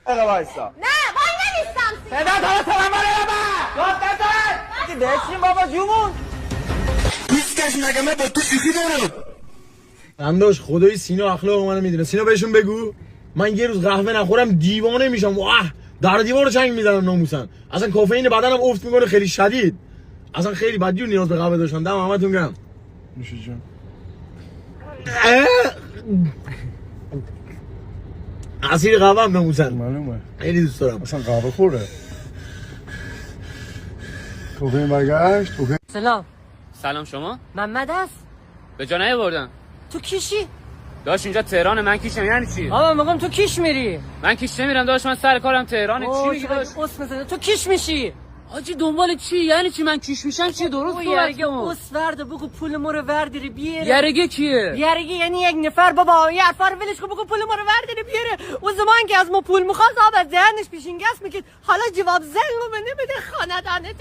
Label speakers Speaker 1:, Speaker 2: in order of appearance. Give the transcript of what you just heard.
Speaker 1: اقا وایسا.
Speaker 2: نه وای نمیستم
Speaker 1: صدا تا سلام داد نزن. بشین بابا جون.
Speaker 3: هیچ کس نگمه با تو شوخی دارم.
Speaker 4: انداش خدای سینا اخلاق منو میدونه. سینا بهشون بگو من یه روز قهوه نخورم دیوانه میشم. واه در دیوار رو چنگ میزنم ناموسن. اصلا کافئین بدنم افت میکنه خیلی شدید. اصلا خیلی بدجور نیاز به قهوه داشتم. دم همتون گرم.
Speaker 3: نوشه جان.
Speaker 4: عصیر قهوه هم ناموسن.
Speaker 3: معلومه.
Speaker 4: خیلی دوست دارم.
Speaker 3: اصلا قهوه خوره. کافئین برگشت.
Speaker 5: سلام.
Speaker 6: سلام شما؟
Speaker 5: محمد است؟
Speaker 6: به جا نیاوردن.
Speaker 5: تو کیشی؟
Speaker 6: داش اینجا تهران من کیشم یعنی چی؟
Speaker 5: آقا میگم تو کیش میری؟
Speaker 6: من کیش نمیرم داش من سر کارم تهرانه چی میگی داش؟
Speaker 5: تو کیش میشی؟
Speaker 6: آجی دنبال چی؟ یعنی چی من کیش میشم چی درست
Speaker 5: یارگه
Speaker 6: کن؟
Speaker 5: اوس ورده بگو پول ما رو ورداری بیاره.
Speaker 6: یارگه کیه؟
Speaker 5: یارگه یعنی یک نفر بابا یه حرفا رو ولش کن بگو پول ما رو ورداری بیاره. اون زمان که از ما پول میخواست آب از ذهنش پیشینگست میکرد حالا جواب زنگو نمیده خاندانه